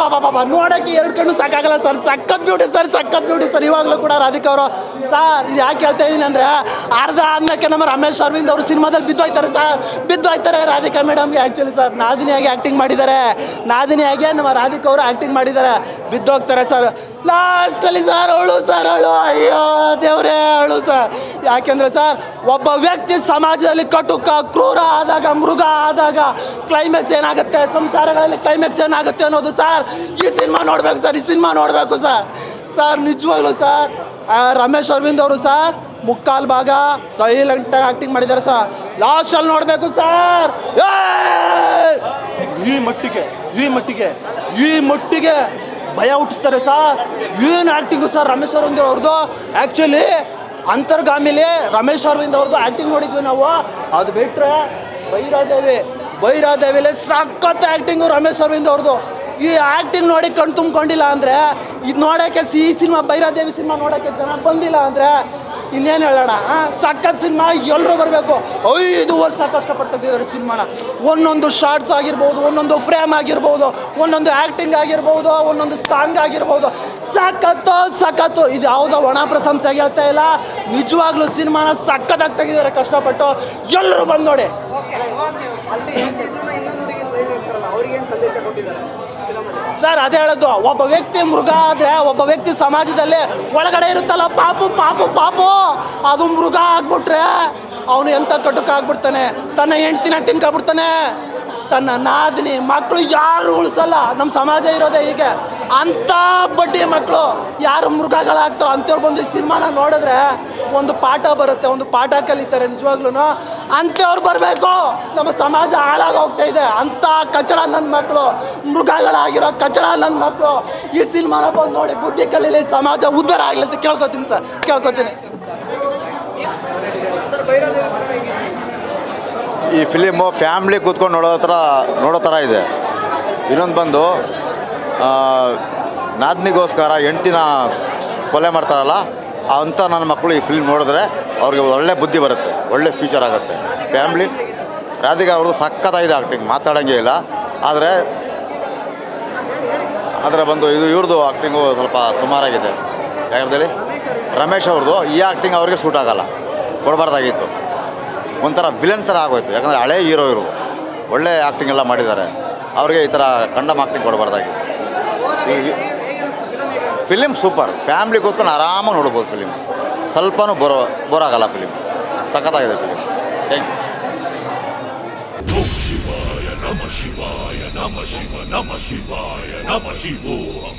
ಬಾಬಾ ನೋಡೋಕ್ಕೆ ಎರಡು ಕಣ್ಣು ಸಾಕಾಗಲ್ಲ ಸರ್. ಸಖತ್ ಬ್ಯೂಟಿ ಸರ್ ಇವಾಗಲೂ ಕೂಡ ರಾಧಿಕಾ ಅವರು. ಸರ್ ಇದು ಯಾಕೆ ಹೇಳ್ತಾ ಇದ್ದೀನಿ ಅಂದರೆ, ಅರ್ಧ ಆದ್ಮೇಲೆ ನಮ್ಮ ರಮೇಶ್ ಅರವಿಂದ್ ಅವರು ಸಿನಿಮಾದಲ್ಲಿ ಬಿದ್ದೋಯ್ತಾರೆ ರಾಧಿಕಾ ಮೇಡಮ್ಗೆ. ಆ್ಯಕ್ಚುಲಿ ಸರ್ ನಾದಿನಿಯಾಗಿ ಆ್ಯಕ್ಟಿಂಗ್ ಮಾಡಿದ್ದಾರೆ, ನಾದಿನಿಯಾಗಿ ನಮ್ಮ ರಾಧಿಕಾ ಅವರು ಆ್ಯಕ್ಟಿಂಗ್ ಮಾಡಿದ್ದಾರೆ, ಬಿದ್ದೋಗ್ತಾರೆ ಸರ್ ಲಾಸ್ಟಲ್ಲಿ. ಸರ್ ಅವಳು ಅಯ್ಯೋ ದೇವರೇ ಅವಳು ಸರ್. ಯಾಕೆಂದರೆ ಸರ್ ಒಬ್ಬ ವ್ಯಕ್ತಿ ಸಮಾಜದಲ್ಲಿ ಕಟುಕ ಕ್ರೂರ ಆದಾಗ, ಮೃಗ ಆದಾಗ ಕ್ಲೈಮ್ಯಾಕ್ಸ್ ಏನಾಗುತ್ತೆ, ಸಂಸಾರಗಳಲ್ಲಿ ಕ್ಲೈಮ್ಯಾಕ್ಸ್ ಏನಾಗುತ್ತೆ ಅನ್ನೋದು ಸರ್ ಈ ಸಿನಿಮಾ ನೋಡಬೇಕು ಸರ್. ಈ ಸಿನಿಮಾ ನೋಡಬೇಕು ಸರ್ ನಿಜವಾಗ್ಲೂ ಸರ್. ರಮೇಶ್ ಅರವಿಂದ್ ಅವರು ಸರ್ ಮುಕ್ಕಾಲು ಭಾಗ ಸೈಲೆಂಟಾಗಿ ಆ್ಯಕ್ಟಿಂಗ್ ಮಾಡಿದ್ದಾರೆ ಸರ್. ಲಾಸ್ಟಲ್ಲಿ ನೋಡಬೇಕು ಸರ್. ಈ ಮಟ್ಟಿಗೆ ಭಯ ಹುಟ್ಟಿಸ್ತಾರೆ ಸರ್. ಏನು ಆ್ಯಕ್ಟಿಂಗು ಸರ್ ರಮೇಶ್ ಅರವಿಂದ್ ಅವ್ರದ್ದು. ಆ್ಯಕ್ಚುಲಿ ಅಂತರ್ಗಾಮಿಲಿ ರಮೇಶ್ ಅರವಿಂದ್ ಅವ್ರದ್ದು ಆ್ಯಕ್ಟಿಂಗ್ ನೋಡಿದ್ವಿ ನಾವು. ಅದು ಬಿಟ್ಟರೆ ಭೈರಾದೇವಿಲಿ ಸಖತ್ ಆ್ಯಕ್ಟಿಂಗು ರಮೇಶ್ ಅರವಿಂದ್ ಅವ್ರದ್ದು. ಈ ಆ್ಯಕ್ಟಿಂಗ್ ನೋಡಿ ಕಣ್ ತುಂಬ್ಕೊಂಡಿಲ್ಲ ಅಂದರೆ, ಇದು ನೋಡೋಕ್ಕೆ ಈ ಸಿನಿಮಾ ಭೈರಾದೇವಿ ಸಿನಿಮಾ ನೋಡೋಕ್ಕೆ ಜನ ಬಂದಿಲ್ಲ ಅಂದರೆ ಇನ್ನೇನು ಹೇಳೋಣ. ಸಖತ್ ಸಿನಿಮಾ, ಎಲ್ಲರೂ ಬರಬೇಕು. 5 ವರ್ಷ ಕಷ್ಟಪಡ್ತಿದ್ದಾರೆ ಸಿನಿಮಾನ. ಒಂದೊಂದು ಶಾರ್ಟ್ಸ್ ಆಗಿರ್ಬೋದು, ಒಂದೊಂದು ಫ್ರೇಮ್ ಆಗಿರ್ಬೋದು, ಒಂದೊಂದು ಆ್ಯಕ್ಟಿಂಗ್ ಆಗಿರ್ಬೋದು, ಒಂದೊಂದು ಸಾಂಗ್ ಆಗಿರ್ಬೋದು, ಸಖತ್ತು. ಇದು ಯಾವುದೋ ಒಣ ಪ್ರಶಂಸೆಗೆ ಹೇಳ್ತಾ ಇಲ್ಲ, ನಿಜವಾಗ್ಲೂ ಸಿನಿಮಾನ ಸಖತ್ತಾಗಿ ತೆಗಿದ್ದಾರೆ ಕಷ್ಟಪಟ್ಟು. ಎಲ್ಲರೂ ಬಂದು ನೋಡಿ. ಸರ್ ಅದೇ ಹೇಳೋದು, ಒಬ್ಬ ವ್ಯಕ್ತಿ ಮೃಗ ಆದರೆ, ಒಬ್ಬ ವ್ಯಕ್ತಿ ಸಮಾಜದಲ್ಲಿ ಒಳಗಡೆ ಇರುತ್ತಲ್ಲ ಪಾಪು ಅದು ಮೃಗ ಆಗ್ಬಿಟ್ರೆ ಅವನು ಎಂಥ ಕಟುಕ ಆಗ್ಬಿಡ್ತಾನೆ. ತನ್ನ ಹೆಂಡ್ತಿನ ತಿನ್ಕೊಬಿಡ್ತಾನೆ, ತನ್ನ ನಾದಿನಿ ಮಕ್ಕಳು ಯಾರು ಉಳಿಸಲ್ಲ. ನಮ್ಮ ಸಮಾಜ ಇರೋದೇ ಹೀಗೆ. ಅಂಥ ಬಡ್ಡಿ ಮಕ್ಕಳು ಯಾರು ಮೃಗಗಳಾಗ್ತಾರೋ ಅಂಥವ್ರು ಬಂದು ಈ ಸಿನಿಮಾನ ನೋಡಿದ್ರೆ ಒಂದು ಪಾಠ ಬರುತ್ತೆ, ಒಂದು ಪಾಠ ಕಲಿತಾರೆ ನಿಜವಾಗ್ಲೂ. ಅಂಥವ್ರು ಬರಬೇಕು. ನಮ್ಮ ಸಮಾಜ ಹಾಳಾಗಿ ಹೋಗ್ತಾ ಇದೆ. ಅಂಥ ಕಚಡ ನನ್ನ ಮಕ್ಕಳು, ಮೃಗಗಳಾಗಿರೋ ಕಚಡ ನನ್ನ ಮಕ್ಕಳು ಈ ಸಿನಿಮಾನ ಬಂದು ನೋಡಿ ಬುದ್ಧಿ ಕಲೀಲಿ, ಸಮಾಜ ಉದ್ಧಾರ ಆಗಲಿ ಅಂತ ಕೇಳ್ಕೊತೀನಿ. ಈ ಫಿಲಿಮು ಫ್ಯಾಮ್ಲಿ ಕೂತ್ಕೊಂಡು ನೋಡೋ ಥರ ಇದೆ. ಇನ್ನೊಂದು ಬಂದು ನಾದ್ನಿಗೋಸ್ಕರ ಹೆಂಡ್ತಿನ ಕೊಲೆ ಮಾಡ್ತಾರಲ್ಲ, ಅಂಥ ನನ್ನ ಮಕ್ಕಳು ಈ ಫಿಲ್ಮ್ ನೋಡಿದ್ರೆ ಅವ್ರಿಗೆ ಒಳ್ಳೆ ಬುದ್ಧಿ ಬರುತ್ತೆ, ಒಳ್ಳೆ ಫ್ಯೂಚರ್ ಆಗುತ್ತೆ. ಫ್ಯಾಮ್ಲಿ ರಾಧಿಕಾ ಅವ್ರದ್ದು ಸಖತ್ತಾಗಿದೆ ಆ್ಯಕ್ಟಿಂಗ್, ಮಾತಾಡೋಂಗೇ ಇಲ್ಲ. ಆದರೆ ಬಂದು ಇವ್ರದ್ದು ಆ್ಯಕ್ಟಿಂಗು ಸ್ವಲ್ಪ ಸುಮಾರಾಗಿದೆ. ಯಾಕಂದರೆ ರಮೇಶ್ ಅವ್ರದ್ದು ಈ ಆ್ಯಕ್ಟಿಂಗ್ ಅವ್ರಿಗೆ ಸೂಟ್ ಆಗೋಲ್ಲ, ಕೊಡಬಾರ್ದಾಗಿತ್ತು. ಒಂಥರ ವಿಲನ್ ಥರ ಆಗೋಯ್ತು. ಯಾಕಂದರೆ ಹಳೇ ಹೀರೋ ಇವರು ಒಳ್ಳೆ ಆ್ಯಕ್ಟಿಂಗ್ ಎಲ್ಲ ಮಾಡಿದ್ದಾರೆ, ಅವ್ರಿಗೆ ಈ ಥರ ಕಂಡಮ್ ಆ್ಯಕ್ಟಿಂಗ್ ಕೊಡಬಾರ್ದಾಗಿತ್ತು. ಫಿಲಿಮ್ ಸೂಪರ್, ಫ್ಯಾಮ್ಲಿ ಕೂತ್ಕೊಂಡು ಆರಾಮಾಗಿ ನೋಡ್ಬೋದು. ಫಿಲಿಮ್ ಸ್ವಲ್ಪನೂ ಬೋರಾಗಲ್ಲ. ಫಿಲಿಮ್ ಸಖತ್ತಾಗಿದೆ ಫಿಲಿಮ್. Thank you. ನಮ ಶಿವಾಯ ನಮ ಶಿವಾಯ ನಮ ಶಿವಾಯ ನಮ ಶಿವೋಹಂ.